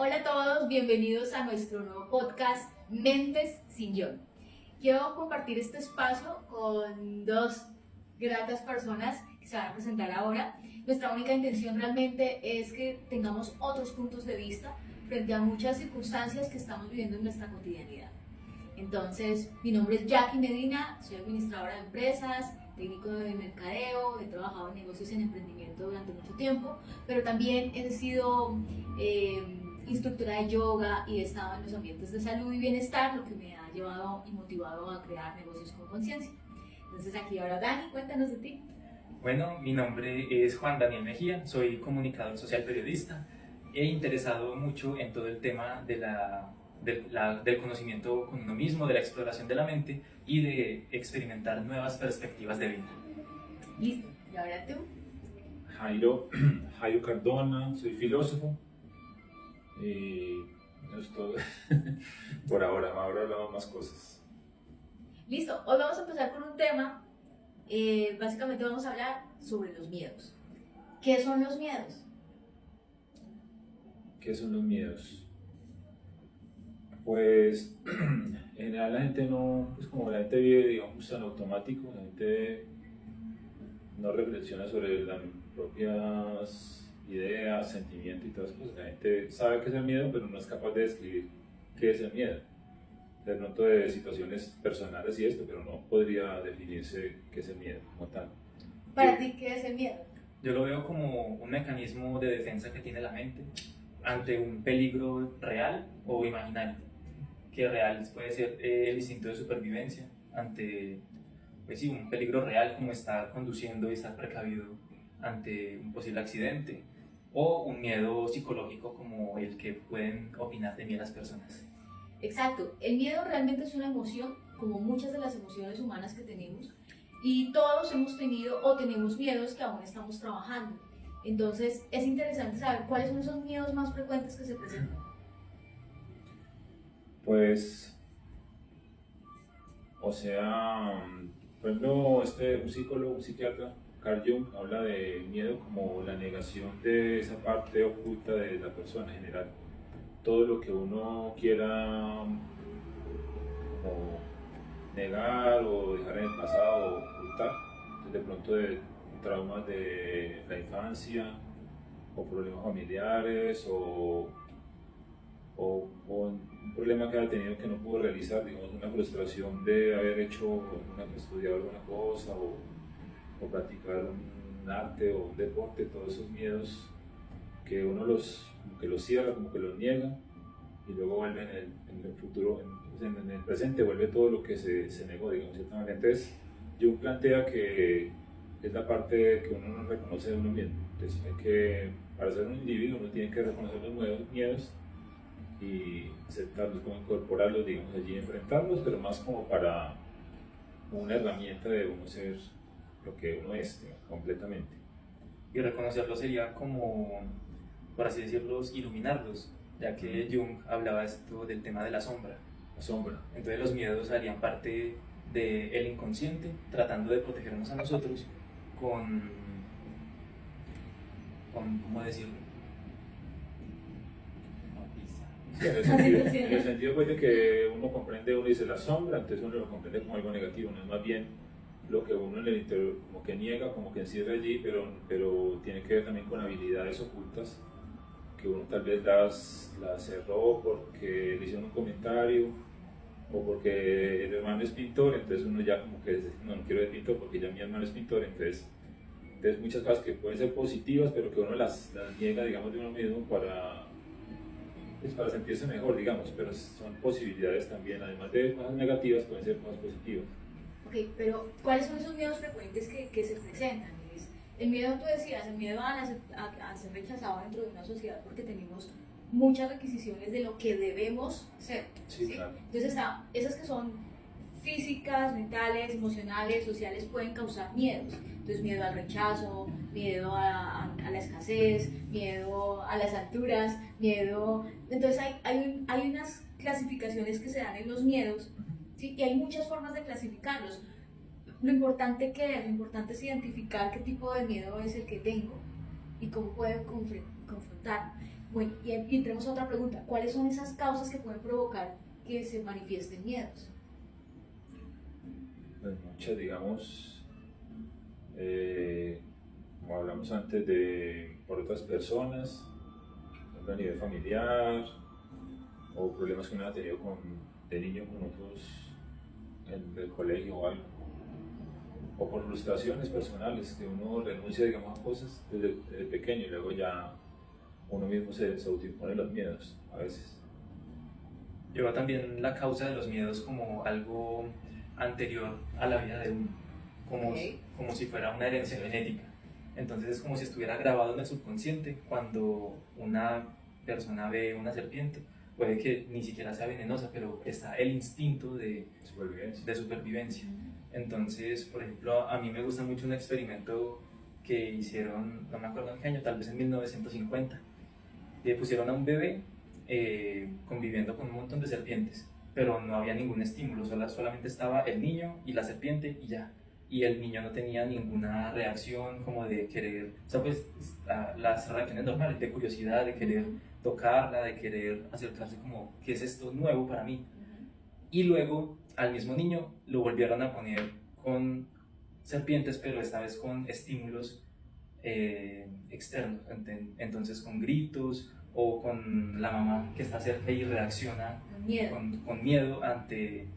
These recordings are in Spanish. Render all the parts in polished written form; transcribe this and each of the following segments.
Hola a todos, bienvenidos a nuestro nuevo podcast Mentes sin Guión. Quiero compartir este espacio con dos gratas personas que se van a presentar ahora. Nuestra única intención realmente es que tengamos otros puntos de vista frente a muchas circunstancias que estamos viviendo en nuestra cotidianidad. Entonces, mi nombre es Jackie Medina, soy administradora de empresas, técnico de mercadeo, he trabajado en negocios en emprendimiento durante mucho tiempo, pero también he sido instructora de yoga y he estado en los ambientes de salud y bienestar, lo que me ha llevado y motivado a crear negocios con conciencia. Entonces aquí ahora Dani, cuéntanos de ti. Bueno, mi nombre es Juan Daniel Mejía, soy comunicador social periodista. He interesado mucho en todo el tema del conocimiento con uno mismo, de la exploración de la mente y de experimentar nuevas perspectivas de vida. Listo, y ahora tú. Jairo Cardona, soy filósofo. No es todo. Por ahora hablamos más cosas. Listo, hoy vamos a empezar con un tema. Básicamente vamos a hablar sobre los miedos. ¿Qué son los miedos? ¿Qué son los miedos? Pues en general la gente no, pues como la gente vive, digamos, en automático, la gente no reflexiona sobre las propias ideas, sentimientos y todas esas cosas. La gente sabe qué es el miedo, pero no es capaz de describir qué es el miedo. De pronto de situaciones personales y esto, pero no podría definirse qué es el miedo como tal. Para ti, ¿qué es el miedo? Yo lo veo como un mecanismo de defensa que tiene la mente ante un peligro real o imaginario. Que real puede ser el instinto de supervivencia ante pues sí, un peligro real como estar conduciendo y estar precavido ante un posible accidente, o un miedo psicológico como el que pueden opinar de mí las personas. Exacto, el miedo realmente es una emoción, como muchas de las emociones humanas que tenemos, y todos hemos tenido o tenemos miedos que aún estamos trabajando. Entonces es interesante saber cuáles son esos miedos más frecuentes que se presentan. Pues, o sea, por ejemplo, un psicólogo, un psiquiatra, Carl Jung, habla de miedo como la negación de esa parte oculta de la persona en general. Todo lo que uno quiera como negar o dejar en el pasado o ocultar, entonces de pronto de traumas de la infancia o problemas familiares o un problema que haya tenido que no pudo realizar, digamos una frustración de haber estudiado alguna cosa o practicar un arte o un deporte, todos esos miedos que uno como que los cierra, como que los niega y luego vuelve en el futuro, en el presente vuelve todo lo que se negó, digamos, de cierta manera. Entonces, Jung plantea que es la parte que uno no reconoce de uno mismo. Entonces, para ser un individuo uno tiene que reconocer los miedos y aceptarlos, como incorporarlos, digamos, allí, enfrentarlos, pero más como para una herramienta de uno ser lo que uno es, digamos, completamente. Y reconocerlos sería como, por así decirlo, iluminarlos, ya que Jung hablaba esto del tema de la sombra. La sombra. Entonces los miedos harían parte del inconsciente, tratando de protegernos a nosotros con ¿cómo decirlo? Sí, en el sentido pues, de que uno comprende, uno dice la sombra, entonces uno lo comprende como algo negativo, no es más bien lo que uno en el interior como que niega, como que encierra allí, pero tiene que ver también con habilidades ocultas que uno tal vez las cerró porque le hicieron un comentario o porque el hermano es pintor, entonces uno ya como que dice, no quiero ser pintor porque ya mi hermano es pintor, entonces muchas cosas que pueden ser positivas pero que uno las niega, digamos, de uno mismo para sentirse mejor, digamos, pero son posibilidades también, además de cosas negativas pueden ser cosas positivas. Ok, pero ¿cuáles son esos miedos frecuentes que se presentan? El miedo, tú decías, el miedo a ser rechazado dentro de una sociedad porque tenemos muchas requisiciones de lo que debemos ser. Sí, ¿sí? claro. Entonces, esas que son físicas, mentales, emocionales, sociales, pueden causar miedos. Entonces, miedo al rechazo, miedo a la escasez, miedo a las alturas, miedo... Entonces, hay unas clasificaciones que se dan en los miedos, ¿sí? Y hay muchas formas de clasificarlos. Lo importante es identificar qué tipo de miedo es el que tengo y cómo puedo confrontarlo. Bueno, y entremos a otra pregunta. ¿Cuáles son esas causas que pueden provocar que se manifiesten miedos? Pues muchas, digamos, como hablamos antes, por otras personas, a nivel familiar, o problemas que uno ha tenido de niño con otros en el colegio o algo, o por frustraciones personales, que uno renuncia, digamos, a cosas desde pequeño y luego ya uno mismo se autoimpone los miedos a veces. Yo veo también la causa de los miedos como algo anterior a la vida de uno, como si fuera una herencia genética. Entonces es como si estuviera grabado en el subconsciente. Cuando una persona ve una serpiente, puede que ni siquiera sea venenosa, pero está el instinto de supervivencia. Entonces, por ejemplo, a mí me gusta mucho un experimento que hicieron, no me acuerdo en qué año, tal vez en 1950. Pusieron a un bebé conviviendo con un montón de serpientes, pero no había ningún estímulo, solamente estaba el niño y la serpiente y ya. Y el niño no tenía ninguna reacción como de querer, o sea, pues las reacciones normales, de curiosidad, de querer tocarla, de querer acercarse como, ¿qué es esto nuevo para mí? Y luego al mismo niño lo volvieron a poner con serpientes, pero esta vez con estímulos externos, entonces con gritos o con la mamá que está cerca y reacciona con miedo ante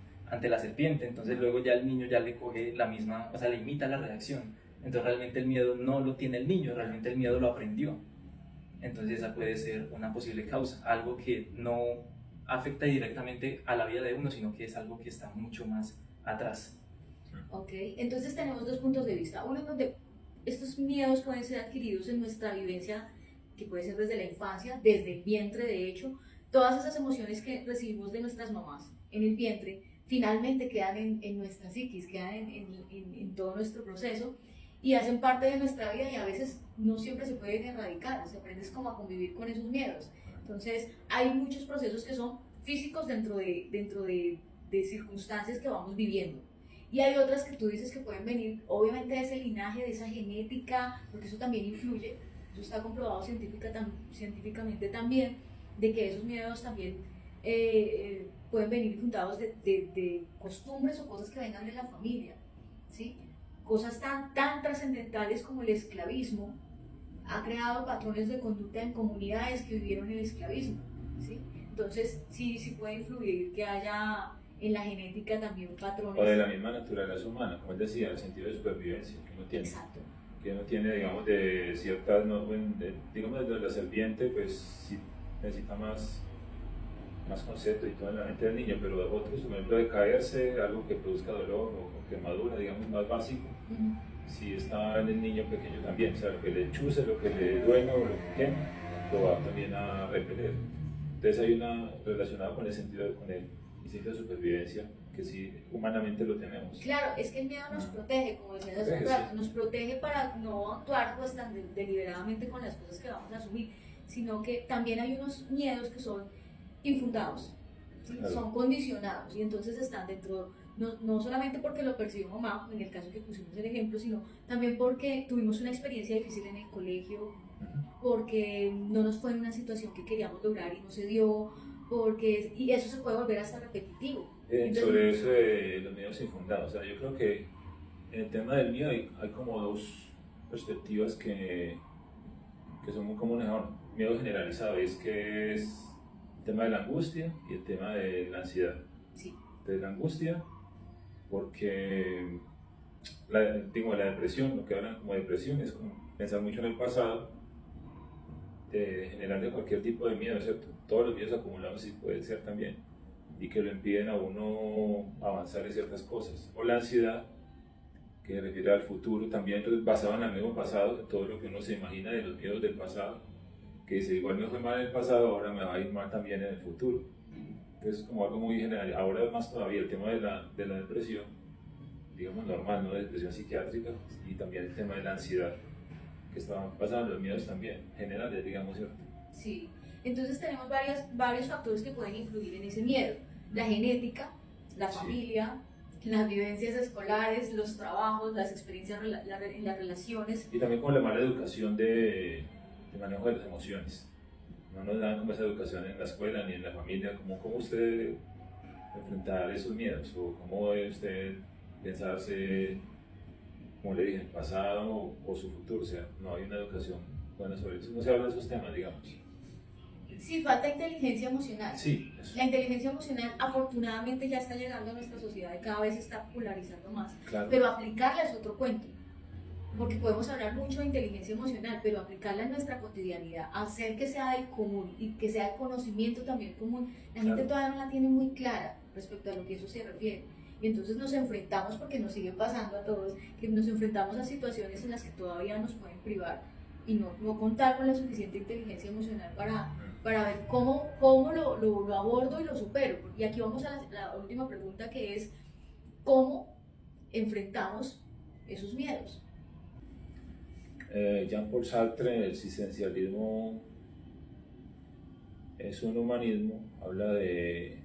la serpiente. Entonces luego ya el niño ya le coge la misma, o sea, le imita la reacción. Entonces realmente el miedo no lo tiene el niño, realmente el miedo lo aprendió. Entonces esa puede ser una posible causa, algo que no afecta directamente a la vida de uno, sino que es algo que está mucho más atrás. Ok, entonces tenemos dos puntos de vista. Uno donde estos miedos pueden ser adquiridos en nuestra vivencia, que puede ser desde la infancia, desde el vientre de hecho. Todas esas emociones que recibimos de nuestras mamás en el vientre finalmente quedan en nuestra psiquis, quedan en todo nuestro proceso y hacen parte de nuestra vida y a veces no siempre se pueden erradicar, se aprendes como a convivir con esos miedos. Entonces hay muchos procesos que son físicos dentro de circunstancias que vamos viviendo. Y hay otras que tú dices que pueden venir, obviamente, de ese linaje, de esa genética, porque eso también influye, eso está comprobado científicamente también, de que esos miedos también pueden venir fundados de costumbres o cosas que vengan de la familia, ¿sí? Cosas tan trascendentales como el esclavismo ha creado patrones de conducta en comunidades que vivieron el esclavismo, ¿sí? Entonces sí puede influir que haya en la genética también patrones. O de la misma naturaleza humana, como él decía, el sentido de supervivencia que uno tiene. Exacto. Que uno tiene, digamos, de ciertas, digamos, de la serpiente, pues sí necesita más concepto y todo en la mente del niño, pero de otros, por ejemplo, de caerse, algo que produzca dolor o quemadura, digamos, más básico, si está en el niño pequeño también, o sea, lo que le chuse, lo que le duele o lo que queme, lo va también a repeler. Entonces hay una relacionada con el sentido, con el instinto de supervivencia, que sí, humanamente lo tenemos. Claro, es que el miedo nos protege, como decías hace un rato, nos protege para no actuar pues tan deliberadamente con las cosas que vamos a asumir, sino que también hay unos miedos que son infundados, ¿sí? Claro. Son condicionados y entonces están dentro, no solamente porque lo percibió mamá, en el caso que pusimos el ejemplo, sino también porque tuvimos una experiencia difícil en el colegio, porque no nos fue en una situación que queríamos lograr y no se dio, y eso se puede volver hasta repetitivo. Entonces, sobre eso de los miedos infundados, o sea, yo creo que en el tema del miedo hay como dos perspectivas que son muy comunes ahora. Miedo generalizado, y es que es el tema de la angustia y el tema de la ansiedad. Sí. De la angustia, porque la depresión, lo que hablan como depresión, es como pensar mucho en el pasado, generarle cualquier tipo de miedo, ¿cierto? Todos los miedos acumulados sí pueden ser también, y que lo impiden a uno avanzar en ciertas cosas. O la ansiedad, que se refiere al futuro, también basado en el mismo pasado, en todo lo que uno se imagina de los miedos del pasado, que dice, igual me fue mal en el pasado, ahora me va a ir mal también en el futuro. Entonces es como algo muy general. Ahora más todavía el tema de la depresión, digamos normal, ¿no? De depresión psiquiátrica, y también el tema de la ansiedad, que estaban pasando los miedos también, generales, digamos, ¿cierto? Sí, entonces tenemos varios factores que pueden influir en ese miedo. La genética, la familia, las vivencias escolares, los trabajos, las experiencias en las relaciones. Y también con la mala educación de manejo de las emociones. no nos dan como esa educación en la escuela ni en la familia, cómo usted enfrentar esos miedos o cómo debe usted pensarse, como le dije, el pasado o su futuro. O sea, no hay una educación buena sobre eso, no se habla de esos temas, digamos. Sí, falta inteligencia emocional. Sí, eso. La inteligencia emocional afortunadamente ya está llegando a nuestra sociedad y cada vez se está popularizando más. Claro. Pero aplicarla es otro cuento. Porque podemos hablar mucho de inteligencia emocional, pero aplicarla en nuestra cotidianidad, hacer que sea del común y que sea el conocimiento también común, la gente todavía no la tiene muy clara respecto a lo que eso se refiere. Y entonces nos enfrentamos, porque nos sigue pasando a todos, que nos enfrentamos a situaciones en las que todavía nos pueden privar y no contar con la suficiente inteligencia emocional para ver cómo lo abordo y lo supero. Y aquí vamos a la última pregunta, que es ¿cómo enfrentamos esos miedos? Jean-Paul Sartre, el existencialismo es un humanismo, habla de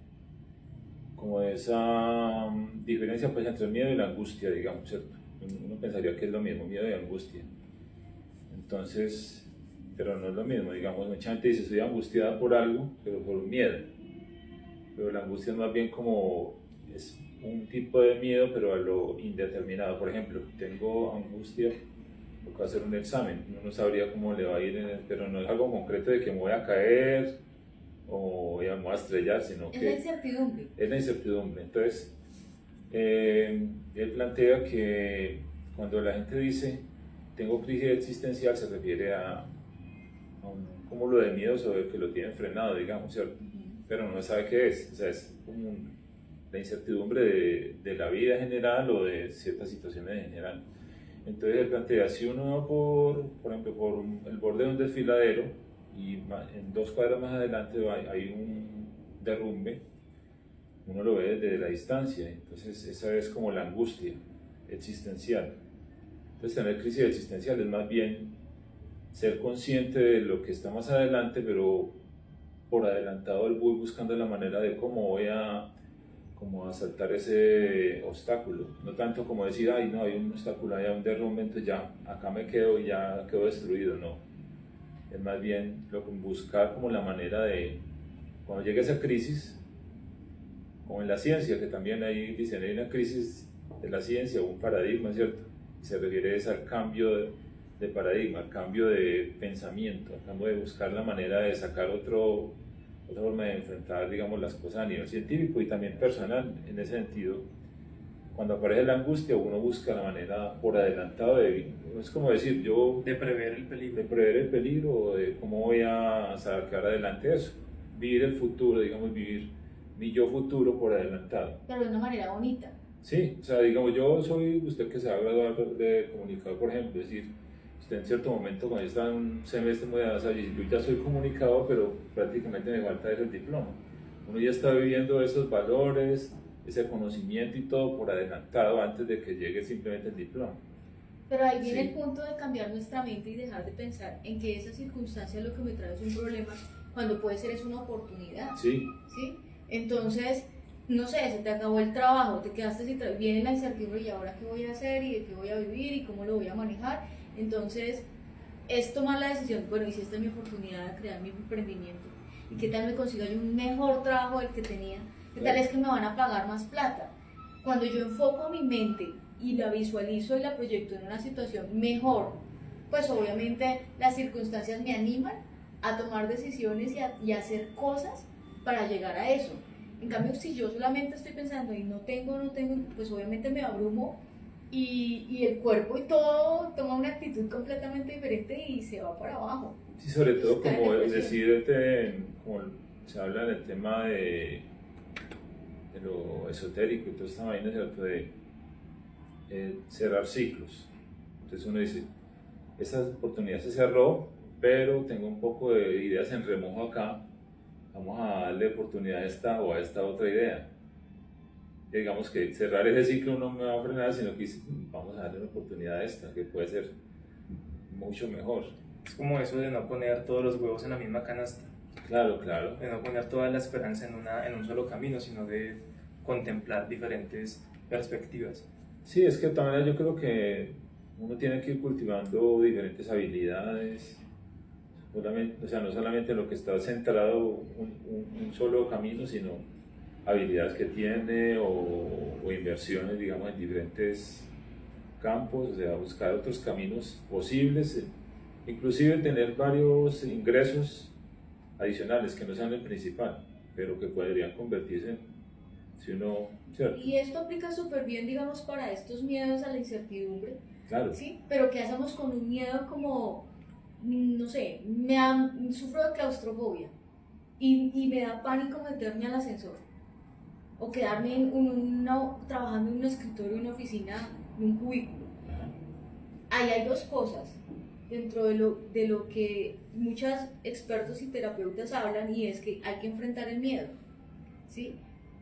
como de esa diferencia pues, entre el miedo y la angustia, digamos, ¿cierto? Uno pensaría que es lo mismo, miedo y angustia. Entonces, pero no es lo mismo, digamos, mucha gente dice estoy angustiada por algo, pero por un miedo. Pero la angustia es más bien como, es un tipo de miedo, pero a lo indeterminado. Por ejemplo, tengo angustia porque hacer un examen, uno no sabría cómo le va a ir, pero no es algo concreto de que me voy a caer o me voy a estrellar, sino que es la incertidumbre. Es la incertidumbre. Entonces, él plantea que cuando la gente dice tengo crisis existencial, se refiere a un cúmulo de miedos sobre que lo tienen frenado, digamos, ¿cierto? Pero no sabe qué es, o sea, es como la incertidumbre de la vida en general o de ciertas situaciones en general. Entonces él plantea, si uno va por ejemplo, por el borde de un desfiladero y en 2 cuadras más adelante hay un derrumbe, uno lo ve desde la distancia, entonces esa es como la angustia existencial. Entonces tener crisis existencial es más bien ser consciente de lo que está más adelante, pero por adelantado voy buscando la manera de cómo voy a saltar ese obstáculo, no tanto como decir, ay no, hay un obstáculo, hay un derrumbe, entonces ya acá me quedo y ya quedo destruido, no. Es más bien buscar como la manera de, cuando llegue esa crisis, como en la ciencia, que también ahí dicen, hay una crisis de la ciencia, un paradigma, ¿cierto? Y se refiere al cambio de paradigma, al cambio de pensamiento, al cambio de buscar la manera de sacar otra forma de enfrentar, digamos, las cosas a nivel científico y también personal. En ese sentido, cuando aparece la angustia, uno busca la manera por adelantado es como decir, de prever el peligro. De prever el peligro o de cómo voy a sacar adelante eso. Vivir el futuro, digamos, vivir mi yo futuro por adelantado. Pero de una manera bonita. Sí, o sea, digamos, yo soy usted que se va a graduar de comunicador, por ejemplo, es decir, en cierto momento cuando está en un semestre muy avanzado, yo ya soy comunicador, pero prácticamente me falta ese diploma. Uno ya está viviendo esos valores, ese conocimiento y todo por adelantado antes de que llegue simplemente el diploma. Pero ahí viene el punto de cambiar nuestra mente y dejar de pensar en que esa circunstancia lo que me trae es un problema, cuando puede ser es una oportunidad. Sí. ¿Sí? Entonces, no sé, se te acabó el trabajo, te quedaste sin trabajo, viene la incertidumbre y ahora qué voy a hacer y de qué voy a vivir y cómo lo voy a manejar. Entonces, es tomar la decisión, bueno, y si esta es mi oportunidad de crear mi emprendimiento, ¿y qué tal me consigo yo un mejor trabajo del que tenía? ¿Qué tal es que me van a pagar más plata? Cuando yo enfoco mi mente y la visualizo y la proyecto en una situación mejor, pues obviamente las circunstancias me animan a tomar decisiones y a hacer cosas para llegar a eso. En cambio, si yo solamente estoy pensando y no tengo, pues obviamente me abrumo y el cuerpo y todo toma una actitud completamente diferente y se va para abajo. Sí, sobre todo Cae como depresión. decir, como se habla del tema de lo esotérico y toda esta vaina, ¿cierto? De cerrar ciclos. Entonces uno dice, esa oportunidad se cerró, pero tengo un poco de ideas en remojo acá, vamos a darle oportunidad a esta o a esta otra idea. Y digamos que cerrar ese ciclo no me va a frenar, sino que vamos a darle una oportunidad a esta, que puede ser mucho mejor. Es como eso de no poner todos los huevos en la misma canasta. Claro, claro. De no poner toda la esperanza en un solo camino, sino de contemplar diferentes perspectivas. Sí, es que también yo creo que uno tiene que ir cultivando diferentes habilidades, O sea, no solamente en lo que está centrado un solo camino, sino habilidades que tiene o inversiones, digamos, en diferentes campos, o sea, buscar otros caminos posibles, inclusive tener varios ingresos adicionales que no sean el principal, pero que podrían convertirse en, si uno, ¿cierto? Y esto aplica súper bien, digamos, para estos miedos a la incertidumbre, Claro, ¿sí? Pero ¿qué hacemos con un miedo como, no sé, sufro de claustrofobia y me da pánico meterme al ascensor? O quedarme trabajando en un escritorio, en una oficina, en un cubículo. Ahí hay dos cosas dentro de lo que muchos expertos y terapeutas hablan, y es que hay que enfrentar el miedo, ¿sí?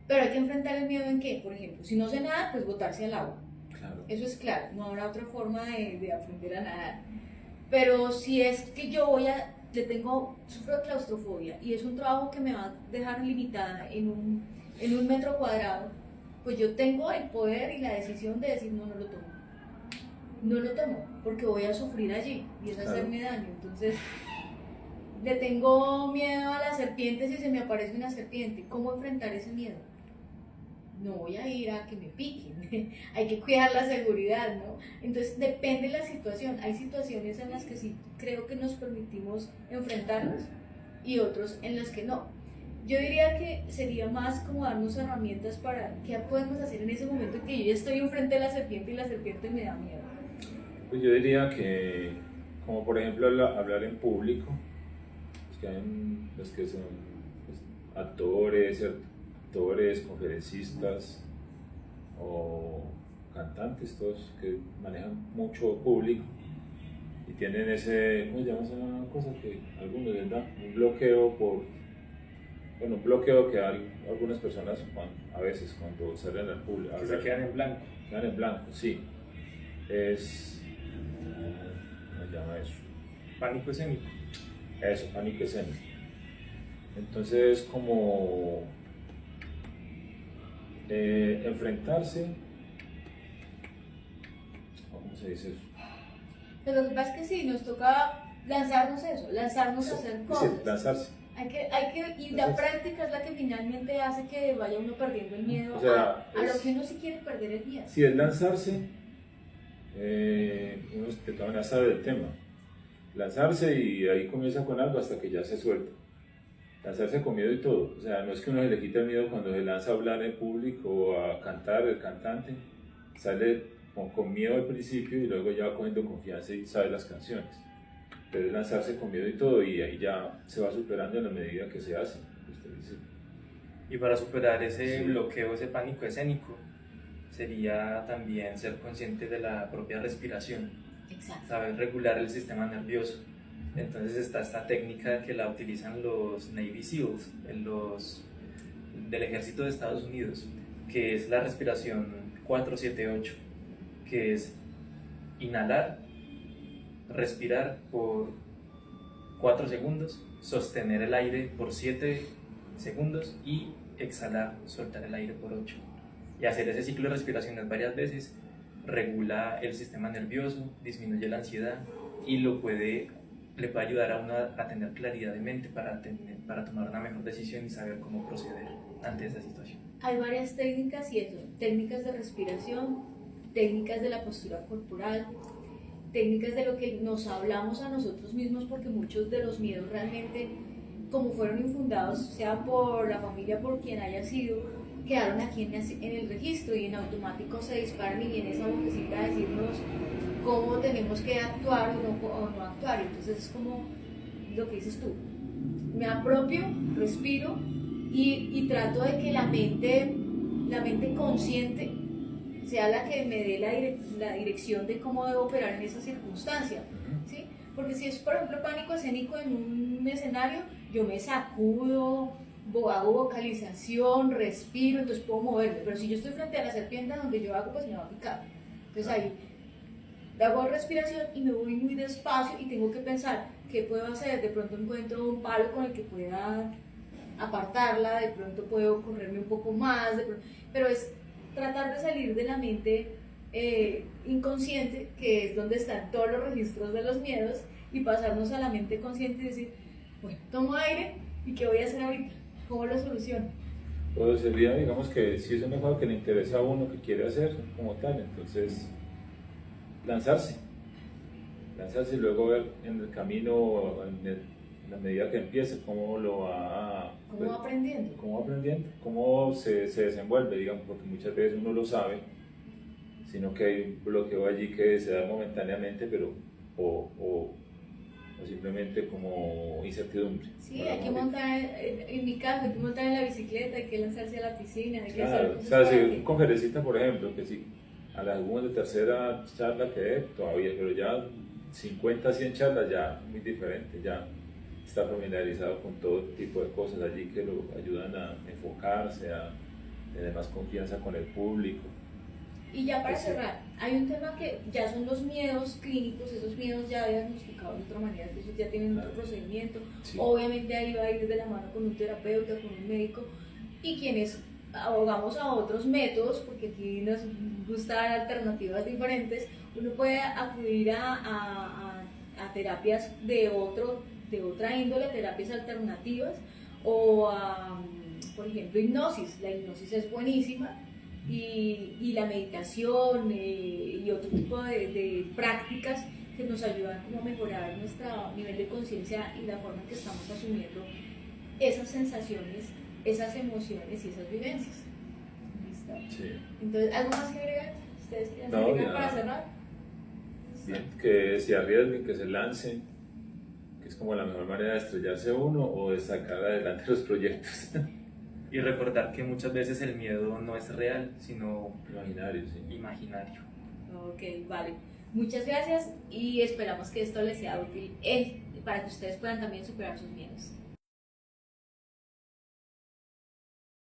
Pero hay que enfrentar el miedo ¿en qué? Por ejemplo, si no sé nada, pues botarse al agua. claro. Eso es claro, no habrá otra forma de aprender a nadar. Pero si es que sufro de claustrofobia y es un trabajo que me va a dejar limitada en un metro cuadrado, pues yo tengo el poder y la decisión de decir no, no lo tomo. No lo tomo porque voy a sufrir allí y es Claro. hacerme daño. Entonces, le tengo miedo a las serpientes y se me aparece una serpiente. ¿Cómo enfrentar ese miedo? No voy a ir a que me piquen, hay que cuidar la seguridad, ¿no? Entonces depende de la situación, hay situaciones en las que sí creo que nos permitimos enfrentarnos y otros en las que no. Yo diría que sería más como darnos herramientas para qué podemos hacer en ese momento en que yo ya estoy enfrente de la serpiente y la serpiente me da miedo. Pues yo diría que, como por ejemplo hablar en público, los que son pues, actores, conferencistas o cantantes, todos que manejan mucho público y tienen ese, ¿cómo se llama esa cosa que algunos les da? Un bloqueo un bloqueo que hay algunas personas a veces cuando salen al público. Que se quedan en blanco. Quedan en blanco, sí. ¿Cómo se llama eso? Pánico escénico. Eso, pánico escénico. Entonces, como enfrentarse, ¿cómo se dice eso? Pero lo que pasa es que sí, nos toca lanzarnos a hacer cosas. Sí, lanzarse. Y la práctica es la que finalmente hace que vaya uno perdiendo el miedo O sea, a lo que uno sí quiere perder el miedo. Si es lanzarse, uno de todas maneras sabe del tema. Lanzarse y ahí comienza con algo hasta que ya se suelta. Lanzarse con miedo y todo. O sea, no es que uno se le quite el miedo cuando se lanza a hablar en público o a cantar, el cantante sale con miedo al principio y luego ya va cogiendo confianza y sabe las canciones. Pero es lanzarse con miedo y todo, y ahí ya se va superando en la medida que se hace. Usted dice. Y para superar ese bloqueo, ese pánico escénico, sería también ser consciente de la propia respiración, Exacto. saber regular el sistema nervioso. Entonces está esta técnica que la utilizan los Navy SEALs, del ejército de Estados Unidos, que es la respiración 4-7-8, que es inhalar, respirar por 4 segundos, sostener el aire por 7 segundos y exhalar, soltar el aire por 8. Y hacer ese ciclo de respiraciones varias veces regula el sistema nervioso, disminuye la ansiedad y le puede ayudar a uno a tener claridad de mente para tomar una mejor decisión y saber cómo proceder ante esa situación. Hay varias técnicas y eso, técnicas de respiración, técnicas de la postura corporal, técnicas de lo que nos hablamos a nosotros mismos, porque muchos de los miedos realmente, como fueron infundados, sea por la familia, por quien haya sido, quedaron aquí en el registro y en automático se disparan y viene esa vocecita a decirnos cómo tenemos que actuar o no actuar. Entonces es como lo que dices tú, me apropio, respiro y trato de que la mente consciente sea la que me dé la dirección de cómo debo operar en esa circunstancia, ¿sí? Porque si es, por ejemplo, pánico escénico en un escenario, yo me sacudo, hago vocalización, respiro, entonces puedo moverme. Pero si yo estoy frente a la serpiente donde yo hago, pues me va a picar. Entonces ahí hago respiración y me voy muy despacio y tengo que pensar qué puedo hacer. De pronto encuentro un palo con el que pueda apartarla, de pronto puedo correrme un poco más, pero es tratar de salir de la mente inconsciente, que es donde están todos los registros de los miedos, y pasarnos a la mente consciente y decir, bueno, tomo aire y ¿qué voy a hacer ahorita? ¿Cómo lo soluciono? Pues sería, digamos que si es una cosa que le interesa a uno, que quiere hacer como tal, entonces lanzarse y luego ver en el camino, en la medida que empiece, cómo lo va, ¿Cómo va aprendiendo? cómo va aprendiendo, cómo se desenvuelve, digamos, porque muchas veces uno lo sabe, sino que hay un bloqueo allí que se da momentáneamente, pero o simplemente como incertidumbre. Sí, hay que montar, en mi caso, hay que montar en la bicicleta, hay que lanzarse a la piscina, hay que hacer Claro, o cosas sea, si para un que- conferencista, por ejemplo, que si a la segunda, tercera charla que dé, todavía, pero ya 50, 100 charlas ya muy diferente, ya está familiarizado con todo tipo de cosas allí que lo ayudan a enfocarse, a tener más confianza con el público. Y ya para Pues sí. cerrar, hay un tema que ya son los miedos clínicos, esos miedos ya diagnosticados de otra manera, que esos ya tienen otro Claro. procedimiento. Sí. Obviamente ahí va a ir de la mano con un terapeuta, con un médico, y quienes abogamos a otros métodos, porque aquí nos gusta dar alternativas diferentes, uno puede acudir a terapias de otra índole, terapias alternativas, o a, por ejemplo, hipnosis. La hipnosis es buenísima. Y la meditación y otro tipo de prácticas que nos ayudan como a mejorar nuestro nivel de conciencia y la forma en que estamos asumiendo esas sensaciones, esas emociones y esas vivencias. ¿Listo? Sí. Entonces, ¿algo más que agregar? ¿Ustedes quieren No, agregar ya. para cerrar? Bien, que se arriesguen, que se lancen, que es como la mejor manera de estrellarse uno o de sacar adelante los proyectos. Y recordar que muchas veces el miedo no es real, sino Imaginario, sí. imaginario. Ok, vale. Muchas gracias y esperamos que esto les sea útil para que ustedes puedan también superar sus miedos.